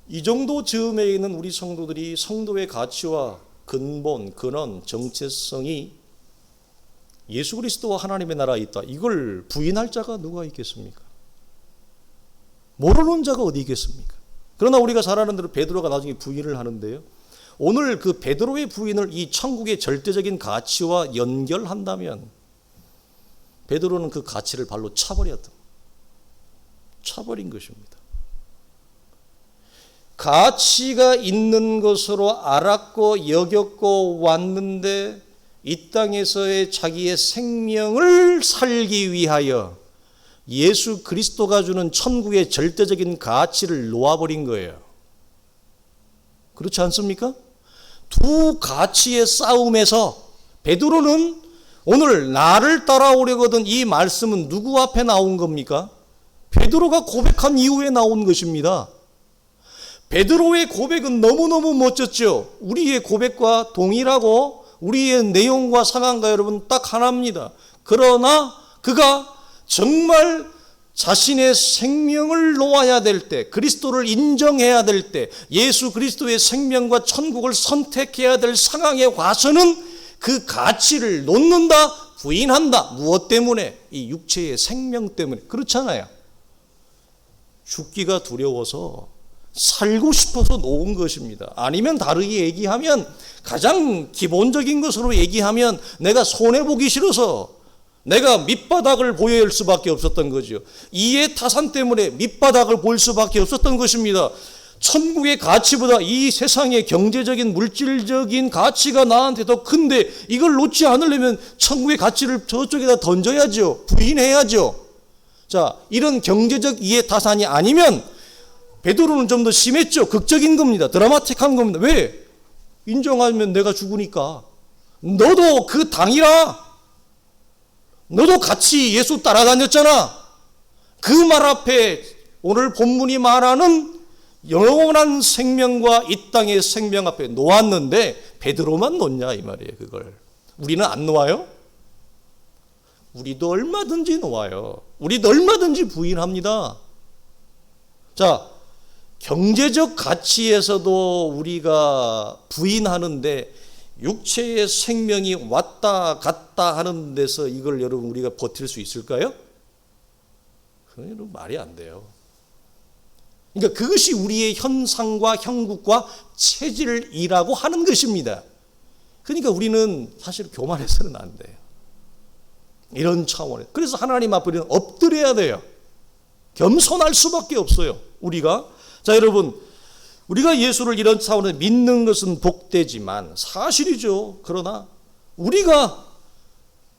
이 정도 즈음에 있는 우리 성도들이 성도의 가치와 근본, 근원, 정체성이 예수 그리스도와 하나님의 나라에 있다. 이걸 부인할 자가 누가 있겠습니까? 모르는 자가 어디 있겠습니까? 그러나 우리가 잘 아는 대로 베드로가 나중에 부인을 하는데요. 오늘 그 베드로의 부인을 이 천국의 절대적인 가치와 연결한다면 베드로는 그 가치를 발로 차버린 것입니다. 가치가 있는 것으로 알았고 여겼고 왔는데 이 땅에서의 자기의 생명을 살기 위하여 예수 그리스도가 주는 천국의 절대적인 가치를 놓아버린 거예요. 그렇지 않습니까? 두 가치의 싸움에서 베드로는 오늘 나를 따라오려거든 이 말씀은 누구 앞에 나온 겁니까? 베드로가 고백한 이후에 나온 것입니다. 베드로의 고백은 너무너무 멋졌죠. 우리의 고백과 동일하고 우리의 내용과 상황과 여러분 딱 하나입니다. 그러나 그가 정말 자신의 생명을 놓아야 될 때, 그리스도를 인정해야 될 때, 예수 그리스도의 생명과 천국을 선택해야 될 상황에 와서는 그 가치를 놓는다, 부인한다. 무엇 때문에? 이 육체의 생명 때문에. 그렇잖아요. 죽기가 두려워서 살고 싶어서 놓은 것입니다. 아니면 다르게 얘기하면 가장 기본적인 것으로 얘기하면 내가 손해보기 싫어서 내가 밑바닥을 보여야 할 수밖에 없었던 거죠. 이해 타산 때문에 밑바닥을 볼 수밖에 없었던 것입니다. 천국의 가치보다 이 세상의 경제적인 물질적인 가치가 나한테 더 큰데 이걸 놓지 않으려면 천국의 가치를 저쪽에다 던져야죠. 부인해야죠. 자, 이런 경제적 이해 타산이 아니면 베드로는 좀 더 심했죠. 극적인 겁니다. 드라마틱한 겁니다. 왜? 인정하면 내가 죽으니까. 너도 그 당이라. 너도 같이 예수 따라다녔잖아. 그 말 앞에 오늘 본문이 말하는 영원한 생명과 이 땅의 생명 앞에 놓았는데 베드로만 놓냐 이 말이에요. 그걸 우리는 안 놓아요? 우리도 얼마든지 놓아요. 우리도 얼마든지 부인합니다. 자, 경제적 가치에서도 우리가 부인하는데 육체의 생명이 왔다 갔다 하는 데서 이걸 여러분 우리가 버틸 수 있을까요? 그건 말이 안 돼요. 그러니까 그것이 우리의 현상과 형국과 체질이라고 하는 것입니다. 그러니까 우리는 사실 교만해서는 안 돼요. 이런 차원에. 그래서 하나님 앞에 우리는 엎드려야 돼요. 겸손할 수밖에 없어요. 우리가. 자, 여러분, 우리가 예수를 이런 차원에서 믿는 것은 복되지만 사실이죠. 그러나 우리가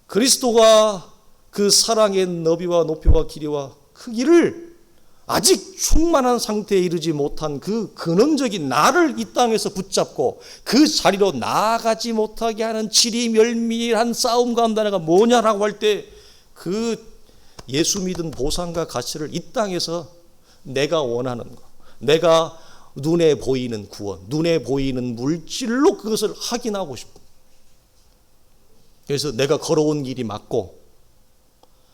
그리스도가 그 사랑의 너비와 높이와 길이와 크기를 아직 충만한 상태에 이르지 못한 그 근원적인 나를 이 땅에서 붙잡고 그 자리로 나아가지 못하게 하는 지리멸밀한 싸움 가운데 하나가 뭐냐라고 할 때 그 예수 믿은 보상과 가치를 이 땅에서 내가 원하는 것, 내가 눈에 보이는 구원, 눈에 보이는 물질로 그것을 확인하고 싶어. 그래서 내가 걸어온 길이 맞고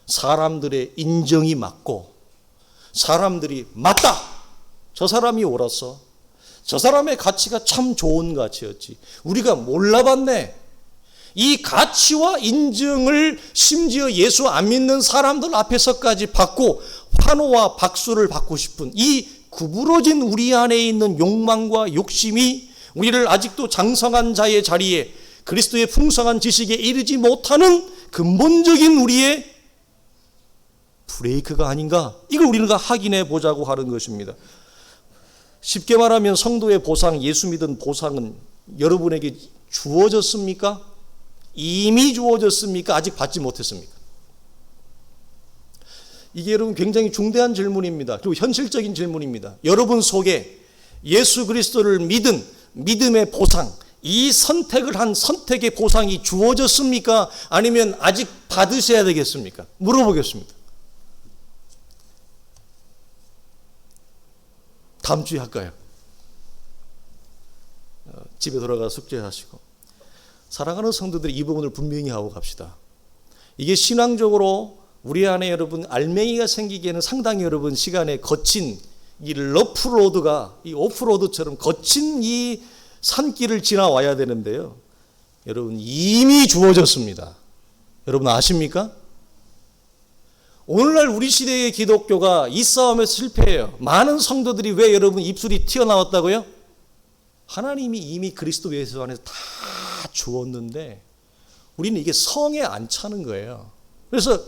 사람들의 인정이 맞고 사람들이 맞다. 저 사람이 옳았어. 저 사람의 가치가 참 좋은 가치였지. 우리가 몰라봤네. 이 가치와 인정을 심지어 예수 안 믿는 사람들 앞에서까지 받고 환호와 박수를 받고 싶은 이 구부러진 우리 안에 있는 욕망과 욕심이 우리를 아직도 장성한 자의 자리에 그리스도의 풍성한 지식에 이르지 못하는 근본적인 우리의 브레이크가 아닌가? 이걸 우리가 확인해 보자고 하는 것입니다. 쉽게 말하면 성도의 보상, 예수 믿은 보상은 여러분에게 주어졌습니까? 이미 주어졌습니까? 아직 받지 못했습니까? 이게 여러분 굉장히 중대한 질문입니다. 그리고 현실적인 질문입니다. 여러분 속에 예수 그리스도를 믿은 믿음의 보상, 이 선택을 한 선택의 보상이 주어졌습니까? 아니면 아직 받으셔야 되겠습니까? 물어보겠습니다. 다음 주에 할까요? 집에 돌아가 숙제하시고. 사랑하는 성도들이 이 부분을 분명히 하고 갑시다. 이게 신앙적으로 우리 안에 여러분 알맹이가 생기기에는 상당히 여러분 시간에 거친 이 러프로드가 이 오프로드처럼 거친 이 산길을 지나와야 되는데요. 여러분 이미 주어졌습니다. 여러분 아십니까? 오늘날 우리 시대의 기독교가 이 싸움에서 실패해요. 많은 성도들이 왜 여러분 입술이 튀어나왔다고요? 하나님이 이미 그리스도 예수 안에서 다 주었는데 우리는 이게 성에 안 차는 거예요. 그래서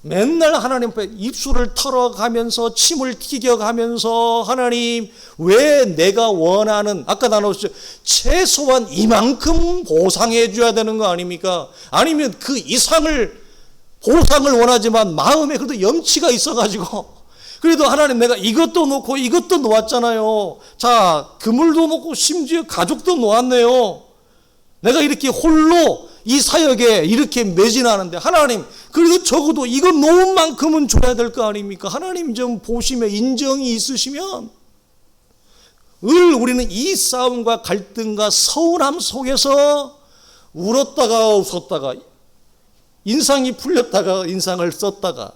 맨날 하나님 앞에 입술을 털어가면서 침을 튀겨가면서 하나님 왜 내가 원하는 아까 나눴죠. 최소한 이만큼 보상해 줘야 되는 거 아닙니까? 아니면 그 이상을 보상을 원하지만 마음에 그래도 염치가 있어가지고 그래도 하나님 내가 이것도 놓고 이것도 놓았잖아요. 자 그물도 놓고 심지어 가족도 놓았네요. 내가 이렇게 홀로 이 사역에 이렇게 매진하는데 하나님 그래도 적어도 이거 놓은 만큼은 줘야 될 거 아닙니까? 하나님 좀 보시면 인정이 있으시면 늘 우리는 이 싸움과 갈등과 서운함 속에서 울었다가 웃었다가 인상이 풀렸다가 인상을 썼다가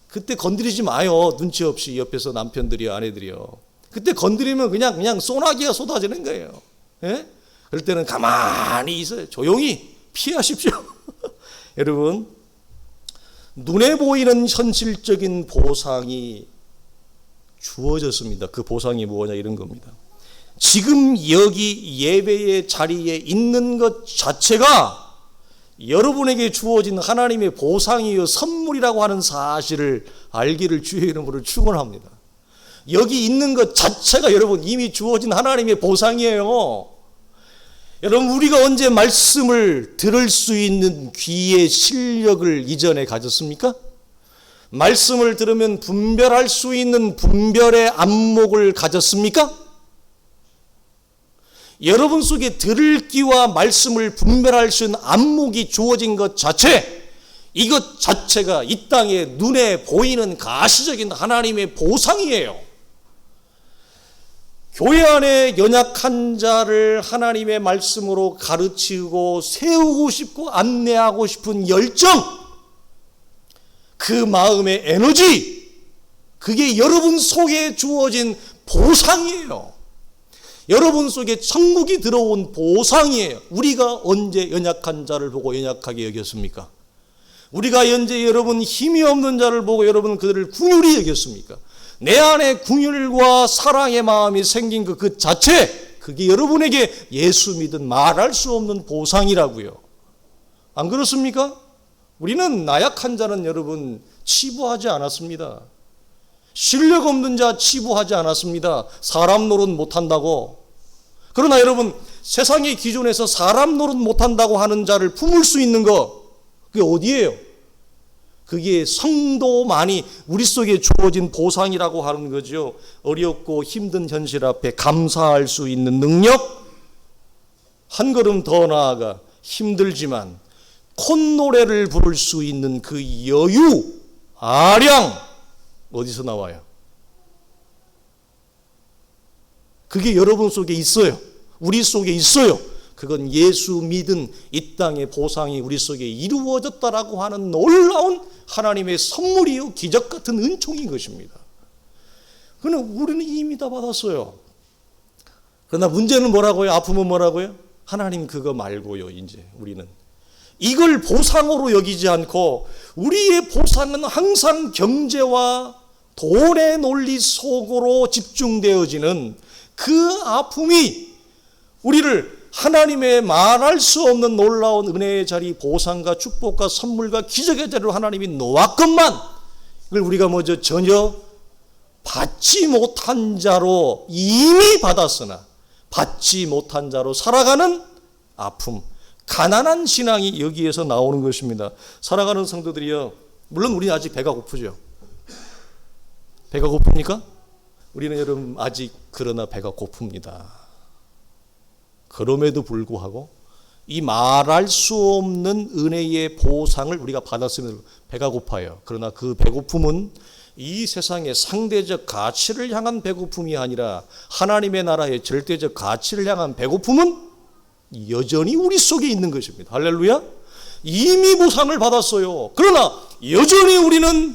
그때 건드리지 마요. 눈치 없이 옆에서 남편들이요 아내들이요. 그때 건드리면 그냥 소나기가 쏟아지는 거예요. 예? 그럴 때는 가만히 있어요. 조용히 피하십시오. 여러분 눈에 보이는 현실적인 보상이 주어졌습니다. 그 보상이 뭐냐 이런 겁니다. 지금 여기 예배의 자리에 있는 것 자체가 여러분에게 주어진 하나님의 보상이요 선물이라고 하는 사실을 알기를 주의 이름으로 축원합니다. 여기 있는 것 자체가 여러분 이미 주어진 하나님의 보상이에요. 여러분 우리가 언제 말씀을 들을 수 있는 귀의 실력을 이전에 가졌습니까? 말씀을 들으면 분별할 수 있는 분별의 안목을 가졌습니까? 여러분 속에 들을 귀와 말씀을 분별할 수 있는 안목이 주어진 것 자체, 이것 자체가 이 땅에 눈에 보이는 가시적인 하나님의 보상이에요. 교회 안에 연약한 자를 하나님의 말씀으로 가르치고 세우고 싶고 안내하고 싶은 열정, 그 마음의 에너지, 그게 여러분 속에 주어진 보상이에요. 여러분 속에 천국이 들어온 보상이에요. 우리가 언제 연약한 자를 보고 연약하게 여겼습니까? 우리가 언제 여러분 힘이 없는 자를 보고 여러분 그들을 긍휼히 여겼습니까? 내 안에 긍휼과 사랑의 마음이 생긴 그 자체, 그게 여러분에게 예수 믿은 말할 수 없는 보상이라고요. 안 그렇습니까? 우리는 나약한 자는 여러분 치부하지 않았습니다. 실력 없는 자 치부하지 않았습니다. 사람 노릇 못한다고. 그러나 여러분 세상의 기준에서 사람 노릇 못한다고 하는 자를 품을 수 있는 거, 그게 어디예요? 그게 성도만이 우리 속에 주어진 보상이라고 하는 거죠. 어렵고 힘든 현실 앞에 감사할 수 있는 능력, 한 걸음 더 나아가 힘들지만 콧노래를 부를 수 있는 그 여유, 아량, 어디서 나와요? 그게 여러분 속에 있어요. 우리 속에 있어요. 그건 예수 믿은 이 땅의 보상이 우리 속에 이루어졌다라고 하는 놀라운 하나님의 선물이요 기적 같은 은총인 것입니다. 그러나 우리는 이미 다 받았어요. 그러나 문제는 뭐라고요? 아픔은 뭐라고요? 하나님 그거 말고요. 이제 우리는 이걸 보상으로 여기지 않고 우리의 보상은 항상 경제와 돈의 논리 속으로 집중되어지는 그 아픔이 우리를 하나님의 말할 수 없는 놀라운 은혜의 자리, 보상과 축복과 선물과 기적의 자리로 하나님이 놓았건만 이걸 우리가 먼저 전혀 받지 못한 자로 이미 받았으나 받지 못한 자로 살아가는 아픔, 가난한 신앙이 여기에서 나오는 것입니다. 살아가는 성도들이요, 물론 우리는 아직 배가 고프죠. 배가 고픕니까? 우리는 여러분 아직 그러나 배가 고픕니다. 그럼에도 불구하고 이 말할 수 없는 은혜의 보상을 우리가 받았으면 배가 고파요. 그러나 그 배고픔은 이 세상의 상대적 가치를 향한 배고픔이 아니라 하나님의 나라의 절대적 가치를 향한 배고픔은 여전히 우리 속에 있는 것입니다. 할렐루야. 이미 보상을 받았어요. 그러나 여전히 우리는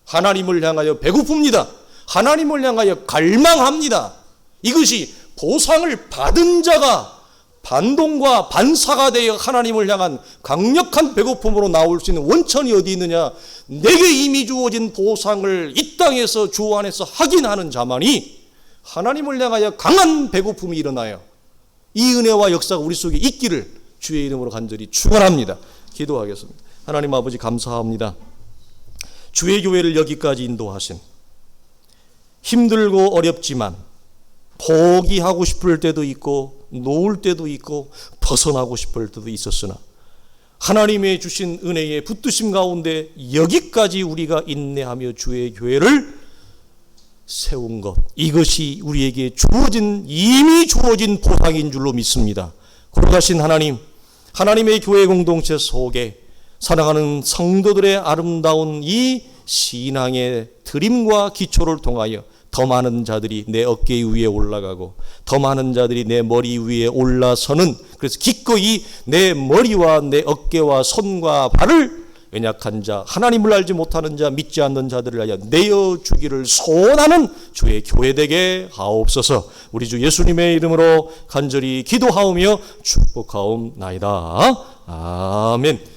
하나님을 향하여 배고픕니다. 하나님을 향하여 갈망합니다. 이것이 보상을 받은 자가 반동과 반사가 되어 하나님을 향한 강력한 배고픔으로 나올 수 있는 원천이 어디 있느냐? 내게 이미 주어진 보상을 이 땅에서 주 안에서 확인하는 자만이 하나님을 향하여 강한 배고픔이 일어나요. 이 은혜와 역사가 우리 속에 있기를 주의 이름으로 간절히 축원합니다. 기도하겠습니다. 하나님 아버지 감사합니다. 주의 교회를 여기까지 인도하신, 힘들고 어렵지만 포기하고 싶을 때도 있고 놓을 때도 있고 벗어나고 싶을 때도 있었으나 하나님의 주신 은혜의 붙드심 가운데 여기까지 우리가 인내하며 주의 교회를 세운 것, 이것이 우리에게 이미 주어진 보상인 줄로 믿습니다. 거룩하신 하나님, 하나님의 교회 공동체 속에 살아가는 성도들의 아름다운 이 신앙의 드림과 기초를 통하여 더 많은 자들이 내 어깨 위에 올라가고 더 많은 자들이 내 머리 위에 올라서는, 그래서 기꺼이 내 머리와 내 어깨와 손과 발을 연약한 자, 하나님을 알지 못하는 자, 믿지 않는 자들을 하여 내어주기를 소원하는 주의 교회 되게 하옵소서. 우리 주 예수님의 이름으로 간절히 기도하오며 축복하옵나이다. 아멘.